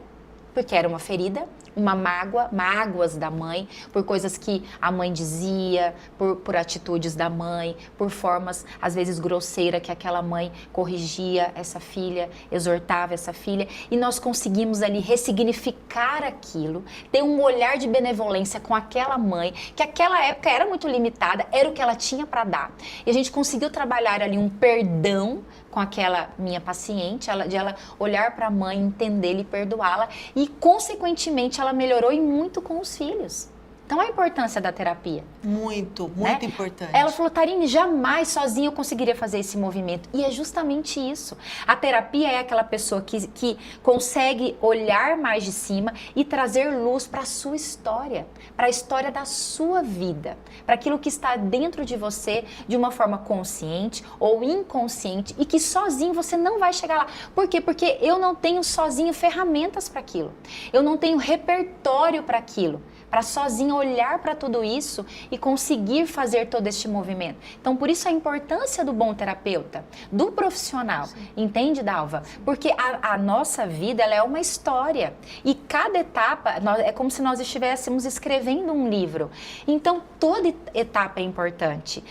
porque era uma ferida, uma mágoa, mágoas da mãe, por coisas que a mãe dizia, por atitudes da mãe, por formas, às vezes, grosseiras que aquela mãe corrigia essa filha, exortava essa filha, e nós conseguimos ali ressignificar aquilo, ter um olhar de benevolência com aquela mãe, que aquela época era muito limitada, era o que ela tinha para dar. E a gente conseguiu trabalhar ali um perdão com aquela minha paciente, de ela olhar para a mãe, entendê-la e perdoá-la, e, consequentemente, ela melhorou e muito com os filhos. Então, a importância da terapia. Muito importante. Ela falou, Tarine, jamais sozinha eu conseguiria fazer esse movimento. E é justamente isso. A terapia é aquela pessoa que consegue olhar mais de cima e trazer luz para a sua história, para a história da sua vida, para aquilo que está dentro de você de uma forma consciente ou inconsciente e que sozinho você não vai chegar lá. Por quê? Porque eu não tenho sozinho ferramentas para aquilo. Eu não tenho repertório para aquilo, para sozinho olhar para tudo isso e conseguir fazer todo este movimento. Então, por isso a importância do bom terapeuta, do profissional. Sim. Entende, Dalva? Porque a nossa vida, ela é uma história. E cada etapa, é como se nós estivéssemos escrevendo um livro. Então, toda etapa é importante.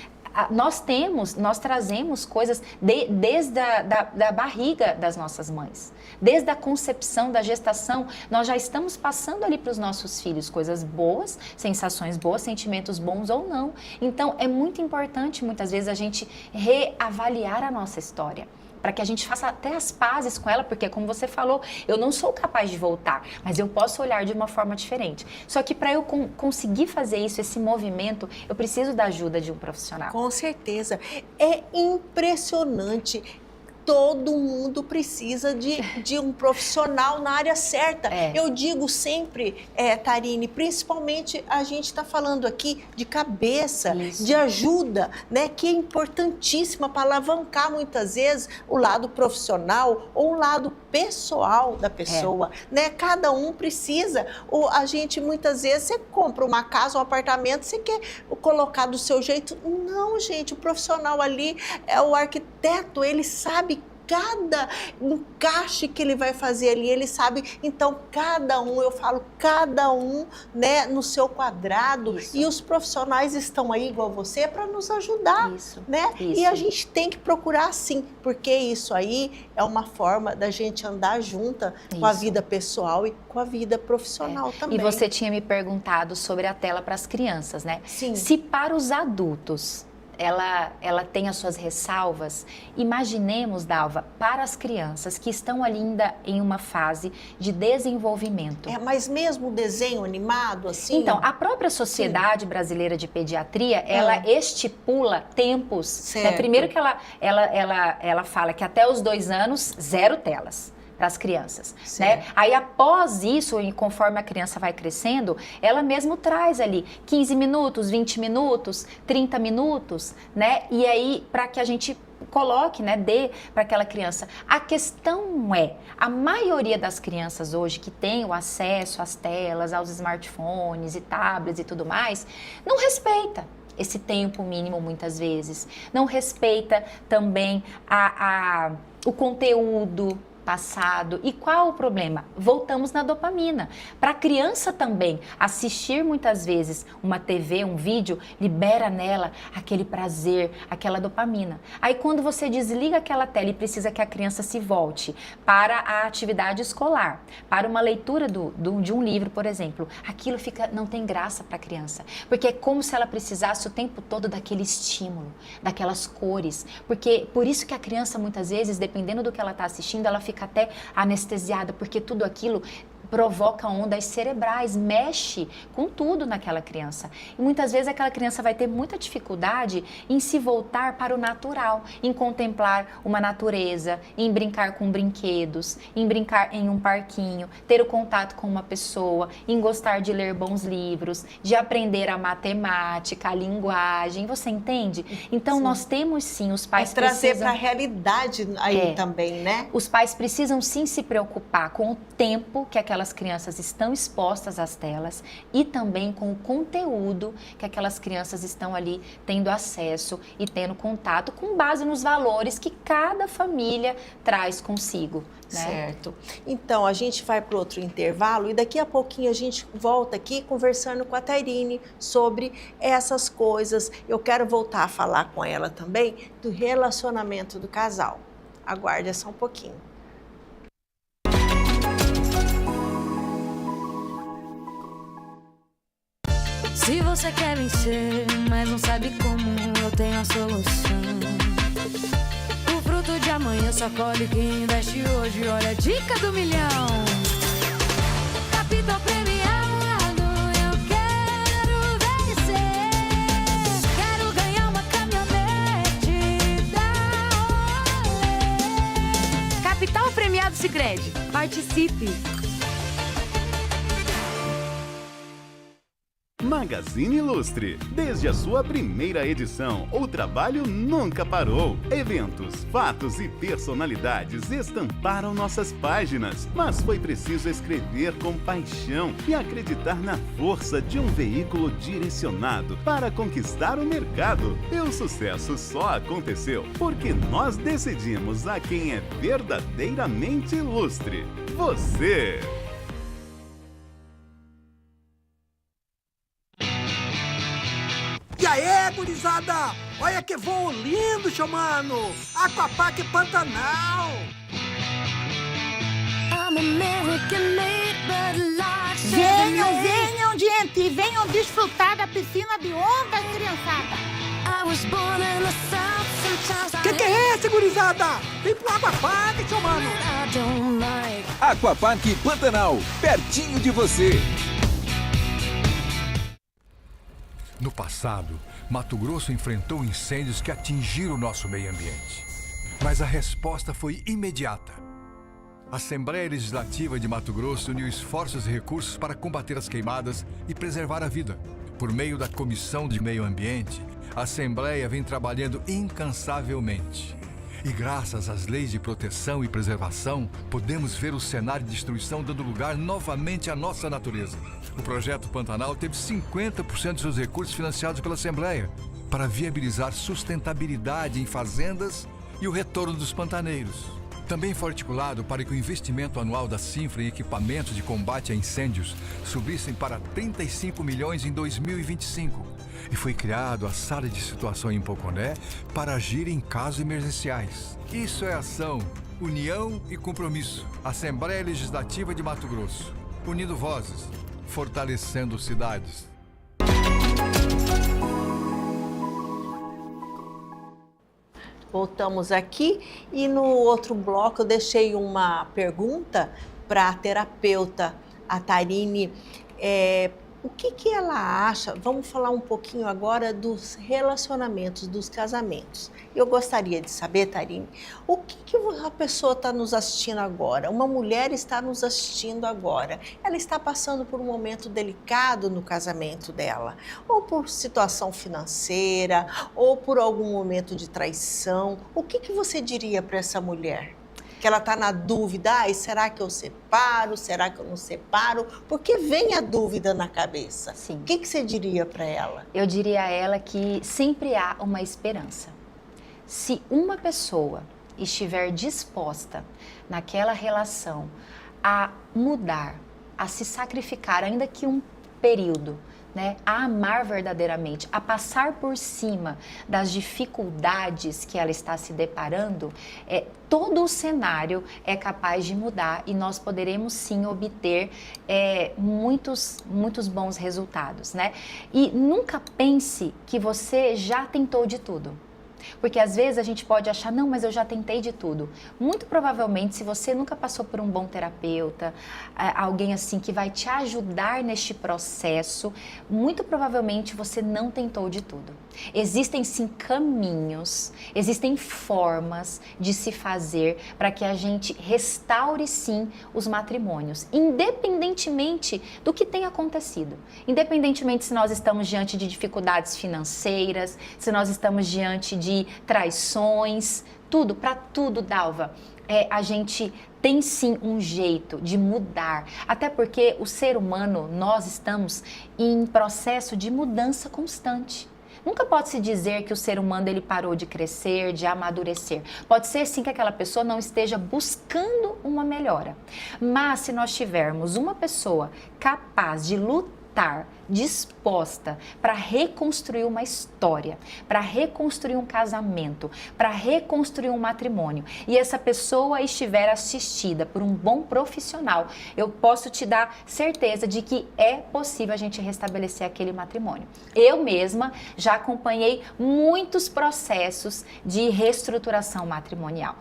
Nós trazemos coisas desde a barriga das nossas mães. Desde a concepção, da gestação, nós já estamos passando ali para os nossos filhos coisas boas, sensações boas, sentimentos bons ou não. Então, é muito importante, muitas vezes, a gente reavaliar a nossa história, para que a gente faça até as pazes com ela, porque, como você falou, eu não sou capaz de voltar, mas eu posso olhar de uma forma diferente. Só que para eu conseguir fazer isso, esse movimento, eu preciso da ajuda de um profissional. Com certeza. É impressionante. Todo mundo precisa de um profissional na área certa. Eu digo sempre, Tarine, principalmente a gente está falando aqui de cabeça, de ajuda, né, que é importantíssima para alavancar muitas vezes o lado profissional ou o lado pessoal da pessoa. Né? Cada um precisa. A gente muitas vezes, você compra uma casa, um apartamento, você quer colocar do seu jeito. Não, gente, o profissional ali é o arquiteto, ele sabe cada encaixe que ele vai fazer ali, ele sabe, então cada um, eu falo, cada um, né, no seu quadrado. Isso. E os profissionais estão aí igual você para nos ajudar, né? E a gente tem que procurar sim, porque isso aí é uma forma da gente andar junta com a vida pessoal e com a vida profissional também. E você tinha me perguntado sobre a tela para as crianças, né? Sim. Se para os adultos ela tem as suas ressalvas, imaginemos, Dalva, para as crianças que estão ali ainda em uma fase de desenvolvimento. Mas mesmo o desenho animado, assim? Então, a própria Sociedade Brasileira de Pediatria, ela estipula tempos. Né? Primeiro que ela fala que até os 2 anos, 0 telas para as crianças, né? Aí após isso, e conforme a criança vai crescendo, ela mesmo traz ali 15 minutos, 20 minutos, 30 minutos, né? E aí para que a gente coloque, né, dê para aquela criança. A questão é, a maioria das crianças hoje que tem o acesso às telas, aos smartphones e tablets e tudo mais, não respeita esse tempo mínimo muitas vezes, não respeita também o conteúdo, passado. E qual o problema? Voltamos na dopamina. Para a criança também, assistir muitas vezes uma TV, um vídeo, libera nela aquele prazer, aquela dopamina. Aí quando você desliga aquela tela e precisa que a criança se volte para a atividade escolar, para uma leitura de um livro, por exemplo, aquilo não tem graça para a criança, porque é como se ela precisasse o tempo todo daquele estímulo, daquelas cores, porque por isso que a criança muitas vezes, dependendo do que ela está assistindo, ela fica até anestesiada, porque tudo aquilo provoca ondas cerebrais, mexe com tudo naquela criança. E muitas vezes aquela criança vai ter muita dificuldade em se voltar para o natural, em contemplar uma natureza, em brincar com brinquedos, em brincar em um parquinho, ter o contato com uma pessoa, em gostar de ler bons livros, de aprender a matemática, a linguagem, você entende? Então sim, nós temos sim, os pais trazer para a realidade aí também, né? Os pais precisam sim se preocupar com o tempo que aquelas crianças estão expostas às telas e também com o conteúdo que aquelas crianças estão ali tendo acesso e tendo contato com base nos valores que cada família traz consigo. Né? Certo. Então, a gente vai para outro intervalo e daqui a pouquinho a gente volta aqui conversando com a Tairine sobre essas coisas. Eu quero voltar a falar com ela também do relacionamento do casal. Aguarde só um pouquinho. Se você quer vencer, mas não sabe como, eu tenho a solução. O fruto de amanhã só colhe quem investe hoje. Olha a dica do milhão. Capital premiado, eu quero vencer. Quero ganhar uma caminhonete da Olé. Capital premiado Sicredi. Participe. Magazine Ilustre. Desde a sua primeira edição, o trabalho nunca parou. Eventos, fatos e personalidades estamparam nossas páginas, mas foi preciso escrever com paixão e acreditar na força de um veículo direcionado para conquistar o mercado. E o sucesso só aconteceu porque nós decidimos a quem é verdadeiramente ilustre. Você! E aí, gurizada? Olha que voo lindo, chamando! Aquapark Pantanal! Venham, venham, gente! Venham desfrutar da piscina de onda, criançada! Que é esse, gurizada? Vem pro Aquapark, chamando! Aquapark Pantanal, pertinho de você. No passado, Mato Grosso enfrentou incêndios que atingiram o nosso meio ambiente. Mas a resposta foi imediata. A Assembleia Legislativa de Mato Grosso uniu esforços e recursos para combater as queimadas e preservar a vida. Por meio da Comissão de Meio Ambiente, a Assembleia vem trabalhando incansavelmente. E graças às leis de proteção e preservação, podemos ver o cenário de destruição dando lugar novamente à nossa natureza. O projeto Pantanal teve 50% de seus recursos financiados pela Assembleia para viabilizar sustentabilidade em fazendas e o retorno dos pantaneiros. Também foi articulado para que o investimento anual da Cinfra em equipamentos de combate a incêndios subissem para 35 milhões em 2025. E foi criado a Sala de Situação em Poconé para agir em casos emergenciais. Isso é ação, união e compromisso. Assembleia Legislativa de Mato Grosso. Unindo vozes, fortalecendo cidades. Voltamos aqui e no outro bloco eu deixei uma pergunta para a terapeuta, a Tairine. O que ela acha? Vamos falar um pouquinho agora dos relacionamentos, dos casamentos. Eu gostaria de saber, Tairine, o que a pessoa está nos assistindo agora? Uma mulher está nos assistindo agora. Ela está passando por um momento delicado no casamento dela, ou por situação financeira, ou por algum momento de traição. O que você diria para essa mulher? Que ela está na dúvida, será que eu separo, será que eu não separo? Porque vem a dúvida na cabeça. Sim. O que você diria para ela? Eu diria a ela que sempre há uma esperança. Se uma pessoa estiver disposta naquela relação a mudar, a se sacrificar, ainda que um período, né, a amar verdadeiramente, a passar por cima das dificuldades que ela está se deparando, todo o cenário é capaz de mudar e nós poderemos sim obter muitos bons resultados, né? E nunca pense que você já tentou de tudo. Porque às vezes a gente pode achar, não, mas eu já tentei de tudo. Muito provavelmente, se você nunca passou por um bom terapeuta, alguém assim que vai te ajudar neste processo, muito provavelmente você não tentou de tudo. Existem sim caminhos, existem formas de se fazer para que a gente restaure sim os matrimônios, independentemente do que tenha acontecido. Independentemente se nós estamos diante de dificuldades financeiras, se nós estamos diante de traições, tudo, para tudo, Dalva, a gente tem sim um jeito de mudar, até porque o ser humano, nós estamos em processo de mudança constante. Nunca pode se dizer que o ser humano ele parou de crescer, de amadurecer. Pode ser sim que aquela pessoa não esteja buscando uma melhora. Mas se nós tivermos uma pessoa capaz de lutar, disposta para reconstruir uma história, para reconstruir um casamento, para reconstruir um matrimônio, e essa pessoa estiver assistida por um bom profissional, eu posso te dar certeza de que é possível a gente restabelecer aquele matrimônio. Eu mesma já acompanhei muitos processos de reestruturação matrimonial.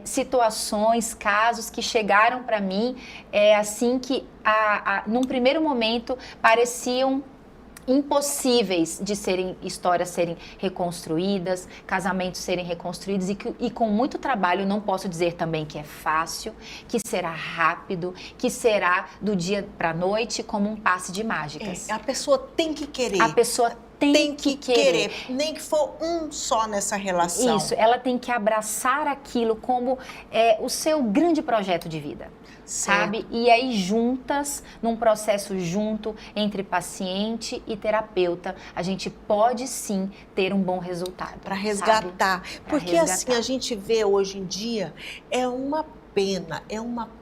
Situações, casos que chegaram para mim, assim que num primeiro momento pareciam impossíveis de histórias serem reconstruídas, casamentos serem reconstruídos e com muito trabalho. Não posso dizer também que é fácil, que será rápido, que será do dia para a noite como um passe de mágicas. A pessoa tem que querer. A pessoa tem que querer. Nem que for um só nessa relação. Isso, ela tem que abraçar aquilo como o seu grande projeto de vida. Sabe? E aí juntas, num processo junto entre paciente e terapeuta, a gente pode sim ter um bom resultado. Para resgatar. Porque assim, a gente vê hoje em dia, é uma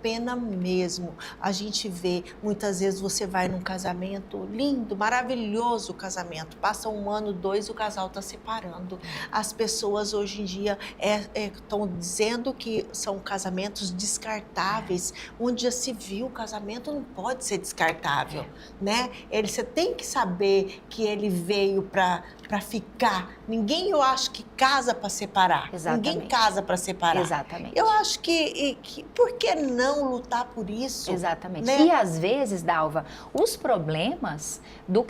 pena mesmo. A gente vê, muitas vezes você vai num casamento lindo, maravilhoso casamento, passa 1 ano, 2, o casal está separando. As pessoas hoje em dia estão dizendo que são casamentos descartáveis, onde já se viu o casamento não pode ser descartável, né? Você tem que saber que ele veio para ficar. Ninguém, eu acho, que casa para separar. Exatamente. Ninguém casa para separar. Exatamente. Eu acho que por que não lutar por isso? Exatamente. Né? E às vezes, Dalva, os problemas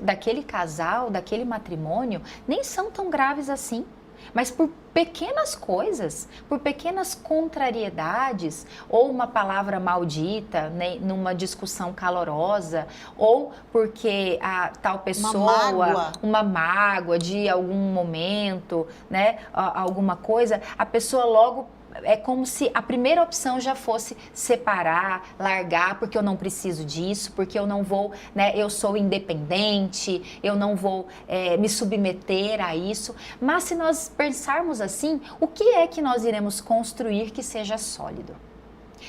daquele casal, daquele matrimônio, nem são tão graves assim. Mas por pequenas coisas, por pequenas contrariedades, ou uma palavra maldita, né, numa discussão calorosa, ou porque a tal pessoa, uma mágoa de algum momento, né, alguma coisa, a pessoa logo é como se a primeira opção já fosse separar, largar, porque eu não preciso disso, porque eu não vou, né, eu sou independente, eu não vou me submeter a isso. Mas se nós pensarmos assim, o que é que nós iremos construir que seja sólido?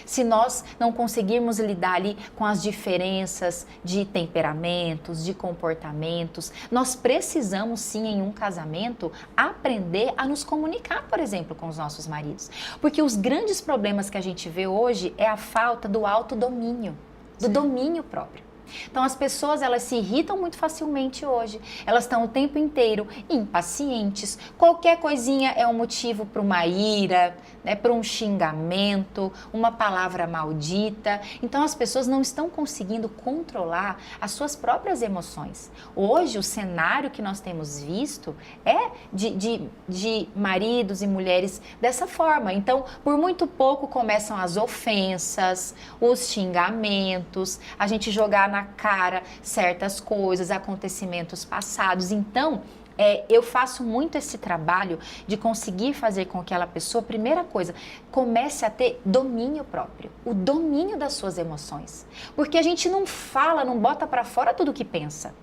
Se nós não conseguirmos lidar ali com as diferenças de temperamentos, de comportamentos, nós precisamos sim, em um casamento, aprender a nos comunicar, por exemplo, com os nossos maridos. Porque os grandes problemas que a gente vê hoje é a falta do autodomínio, do domínio próprio. Então as pessoas, elas se irritam muito facilmente hoje, elas estão o tempo inteiro impacientes, qualquer coisinha é um motivo para uma ira, né, para um xingamento, uma palavra maldita. Então as pessoas não estão conseguindo controlar as suas próprias emoções. Hoje o cenário que nós temos visto é de maridos e mulheres dessa forma. Então por muito pouco começam as ofensas, os xingamentos, a gente jogar na cara certas coisas, acontecimentos passados. Então, eu faço muito esse trabalho de conseguir fazer com que aquela pessoa, primeira coisa, comece a ter domínio próprio, o domínio das suas emoções. Porque a gente não fala, não bota para fora tudo o que pensa.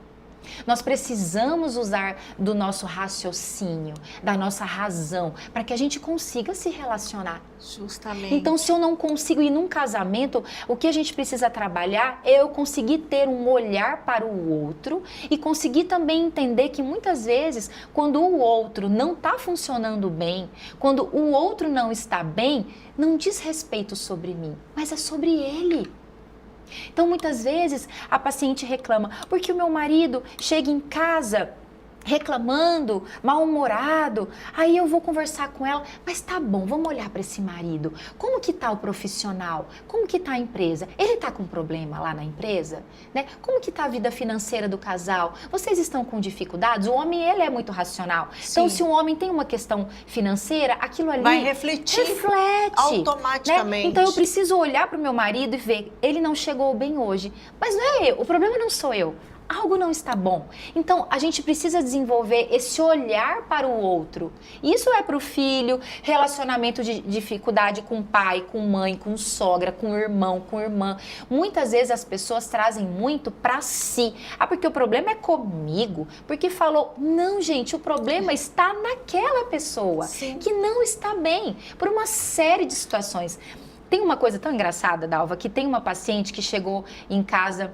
Nós precisamos usar do nosso raciocínio, da nossa razão, para que a gente consiga se relacionar. Justamente. Então, se eu não consigo ir num casamento, o que a gente precisa trabalhar é eu conseguir ter um olhar para o outro e conseguir também entender que muitas vezes, quando o outro não está funcionando bem, quando o outro não está bem, não diz respeito sobre mim, mas é sobre ele. Então, muitas vezes, a paciente reclama, porque o meu marido chega em casa reclamando, mal-humorado, aí eu vou conversar com ela, mas tá bom, vamos olhar para esse marido, como que tá o profissional, como que tá a empresa, ele tá com problema lá na empresa, né? Como que tá a vida financeira do casal, vocês estão com dificuldades? O homem, ele é muito racional, então se um homem tem uma questão financeira, aquilo ali vai reflete automaticamente, né? Então eu preciso olhar para o meu marido e ver, ele não chegou bem hoje, mas não é eu, o problema não sou eu. Algo não está bom. Então, a gente precisa desenvolver esse olhar para o outro. Isso é para o filho, relacionamento de dificuldade com pai, com mãe, com sogra, com irmão, com irmã. Muitas vezes as pessoas trazem muito para si. Ah, porque o problema é comigo. Porque falou, não, gente, o problema está naquela pessoa. Sim. Que não está bem, por uma série de situações. Tem uma coisa tão engraçada, Dalva, que tem uma paciente que chegou em casa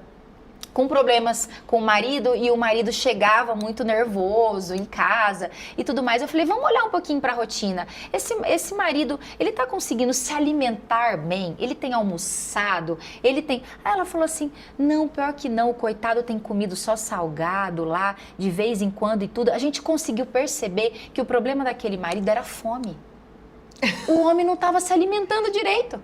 com problemas com o marido e o marido chegava muito nervoso em casa e tudo mais. Eu falei, vamos olhar um pouquinho para a rotina. Esse marido, ele tá conseguindo se alimentar bem? Ele tem almoçado? Ele tem... Aí ela falou assim, não, pior que não, o coitado tem comido só salgado lá, de vez em quando e tudo. A gente conseguiu perceber que o problema daquele marido era fome. O homem não estava se alimentando direito.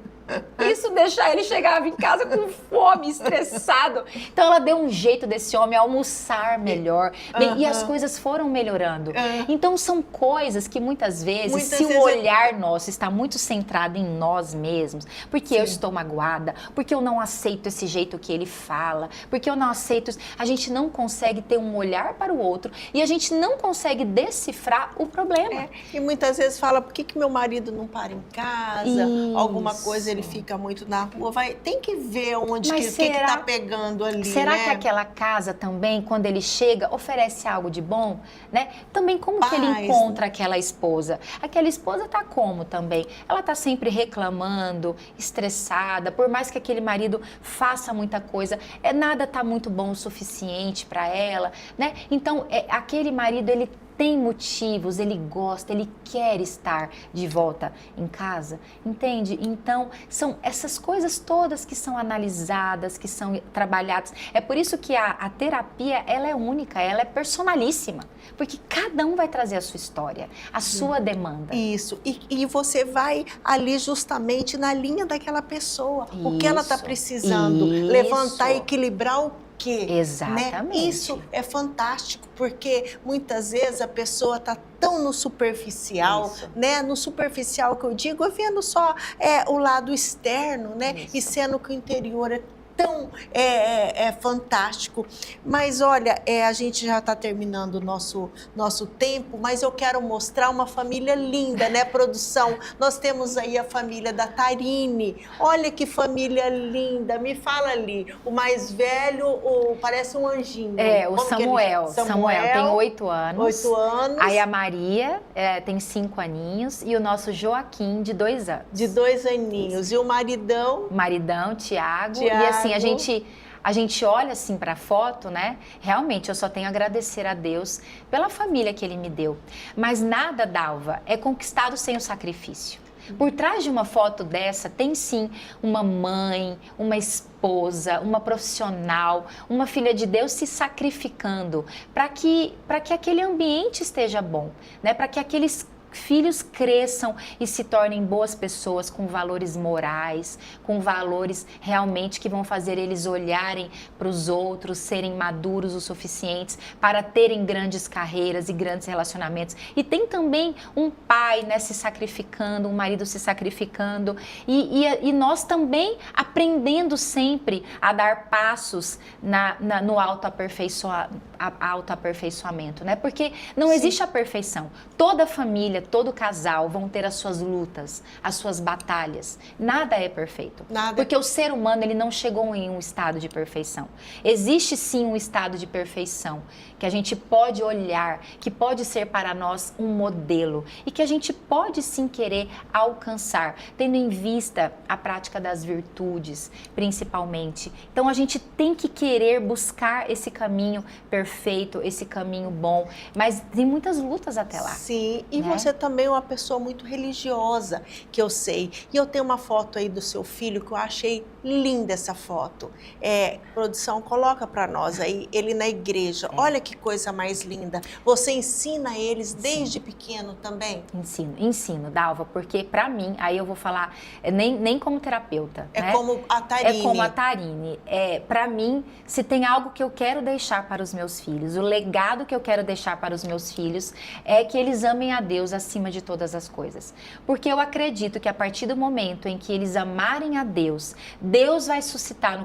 Isso deixar ele chegava em casa com fome, estressado. Então ela deu um jeito desse homem almoçar melhor. Bem, e as coisas foram melhorando. Então são coisas que muitas vezes o olhar nosso está muito centrado em nós mesmos, porque eu estou magoada, porque eu não aceito esse jeito que ele fala, porque eu não aceito... A gente não consegue ter um olhar para o outro e a gente não consegue decifrar o problema. E muitas vezes fala, por que meu marido não para em casa? Alguma coisa ele fica muito na rua, tem que ver onde que tá pegando ali, será né? que aquela casa também, quando ele chega, oferece algo de bom, né? Também como que ele encontra aquela esposa? Aquela esposa tá como também? Ela tá sempre reclamando, estressada, por mais que aquele marido faça muita coisa, nada tá muito bom o suficiente para ela, né? Então, aquele marido, ele tem motivos, ele gosta, ele quer estar de volta em casa, entende? Então, são essas coisas todas que são analisadas, que são trabalhadas. É por isso que a terapia, ela é única, ela é personalíssima, porque cada um vai trazer a sua história, a sua demanda. Isso, e você vai ali justamente na linha daquela pessoa, o que ela está precisando, levantar, equilibrar o quê? Exatamente. Né? Isso é fantástico, porque muitas vezes a pessoa está tão no superficial, né? No superficial que eu digo, vendo só o lado externo, né? E sendo que o interior é tão fantástico. Mas olha, a gente já está terminando o nosso tempo, mas eu quero mostrar uma família linda, né, produção? Nós temos aí a família da Tarine. Olha que família linda. Me fala ali, o mais velho, parece um anjinho. O Samuel. Samuel tem 8 anos. 8 anos. Aí a Maria tem 5 aninhos e o nosso Joaquim de 2 anos. De 2 aninhos. E o maridão? Maridão, Tiago. E assim, a gente olha assim para a foto, né? Realmente eu só tenho a agradecer a Deus pela família que Ele me deu. Mas nada, Dalva, é conquistado sem o sacrifício. Por trás de uma foto dessa tem sim uma mãe, uma esposa, uma profissional, uma filha de Deus se sacrificando para que aquele ambiente esteja bom, né? Para que aqueles filhos cresçam e se tornem boas pessoas com valores morais, com valores realmente que vão fazer eles olharem para os outros, serem maduros o suficientes para terem grandes carreiras e grandes relacionamentos. E tem também um pai, né, se sacrificando, um marido se sacrificando e nós também aprendendo sempre a dar passos no autoaperfeiçoamento, né? Porque não existe a perfeição. Toda família família, todo casal vão ter as suas lutas, as suas batalhas. Nada é perfeito. Nada. Porque o ser humano, ele não chegou em um estado de perfeição. Existe sim um estado de perfeição que a gente pode olhar, que pode ser para nós um modelo e que a gente pode sim querer alcançar, tendo em vista a prática das virtudes, principalmente. Então a gente tem que querer buscar esse caminho perfeito, esse caminho bom, mas tem muitas lutas até lá. Sim, e né? você também é uma pessoa muito religiosa, que eu sei. E eu tenho uma foto aí do seu filho que eu achei linda essa foto. Produção, coloca para nós aí, ele na igreja. Olha que coisa mais linda. Você ensina eles desde pequeno também? Ensino, Dalva, porque para mim, aí eu vou falar, nem como terapeuta. É como a Tarine. É como a Tarine. Para mim, se tem algo que eu quero deixar para os meus filhos, o legado que eu quero deixar para os meus filhos é que eles amem a Deus acima de todas as coisas. Porque eu acredito que a partir do momento em que eles amarem a Deus, Deus vai suscitar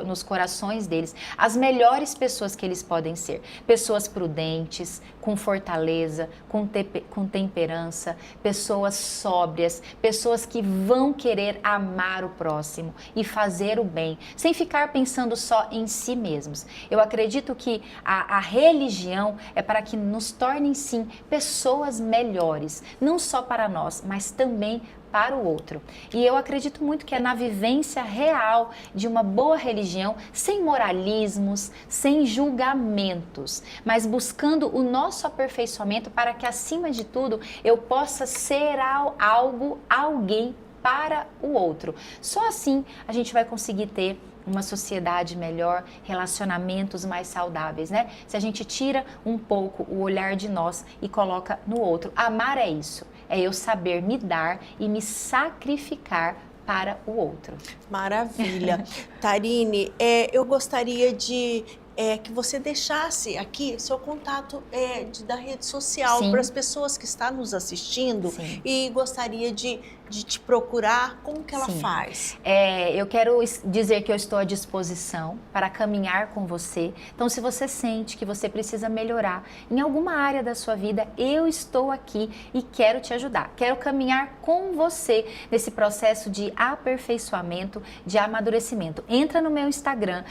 nos corações deles as melhores pessoas que eles podem ser. Pessoas prudentes, com fortaleza, com temperança, pessoas sóbrias, pessoas que vão querer amar o próximo e fazer o bem, sem ficar pensando só em si mesmos. Eu acredito que a religião é para que nos tornem, sim, pessoas melhores, não só para nós, mas também para o outro. E eu acredito muito que é na vivência real de uma boa religião, sem moralismos, sem julgamentos, mas buscando o nosso aperfeiçoamento para que, acima de tudo, eu possa ser alguém para o outro. Só assim a gente vai conseguir ter uma sociedade melhor, relacionamentos mais saudáveis, né? Se a gente tira um pouco o olhar de nós e coloca no outro. Amar é isso, é eu saber me dar e me sacrificar para o outro. Maravilha. Tarine, eu gostaria de que você deixasse aqui seu contato da rede social para as pessoas que estão nos assistindo. Sim. E gostaria de te procurar. Como que ela faz? Eu quero dizer que eu estou à disposição para caminhar com você. Então, se você sente que você precisa melhorar em alguma área da sua vida, eu estou aqui e quero te ajudar. Quero caminhar com você nesse processo de aperfeiçoamento, de amadurecimento. Entra no meu Instagram,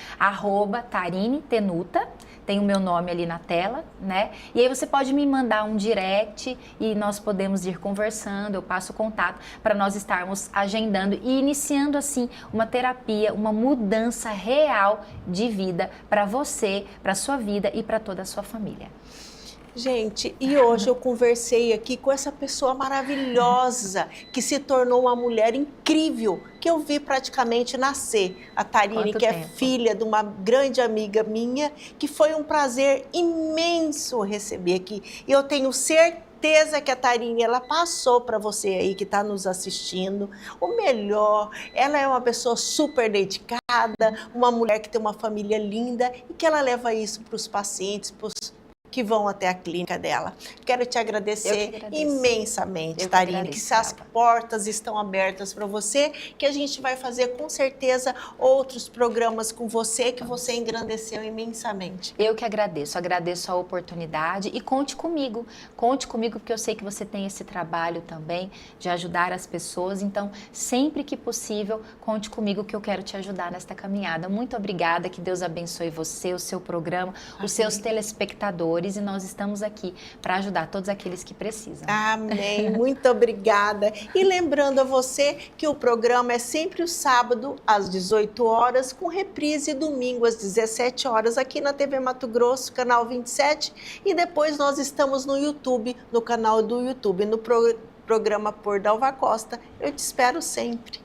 @TarineTenuta. Tem o meu nome ali na tela, né? E aí você pode me mandar um direct e nós podemos ir conversando, eu passo o contato para nós estarmos agendando e iniciando assim uma terapia, uma mudança real de vida para você, para sua vida e para toda a sua família. Gente, e hoje eu conversei aqui com essa pessoa maravilhosa que se tornou uma mulher incrível, que eu vi praticamente nascer. A Tarine, que é filha de uma grande amiga minha, que foi um prazer imenso receber aqui. E eu tenho certeza que a Tarine, ela passou para você aí que está nos assistindo o melhor. Ela é uma pessoa super dedicada, uma mulher que tem uma família linda e que ela leva isso para os pacientes, para os que vão até a clínica dela. Quero te agradecer imensamente, Tarine, que as portas estão abertas para você, que a gente vai fazer com certeza outros programas com você, que você engrandeceu imensamente. Eu que agradeço a oportunidade e conte comigo porque eu sei que você tem esse trabalho também de ajudar as pessoas, então sempre que possível, conte comigo que eu quero te ajudar nesta caminhada. Muito obrigada, que Deus abençoe você, o seu programa, os seus telespectadores, e nós estamos aqui para ajudar todos aqueles que precisam. Amém. Muito obrigada. E lembrando a você que o programa é sempre o sábado às 18 horas, com reprise domingo às 17 horas aqui na TV Mato Grosso, canal 27, e depois nós estamos no YouTube, no canal do YouTube, no programa Por Dalva Costa. Eu te espero sempre.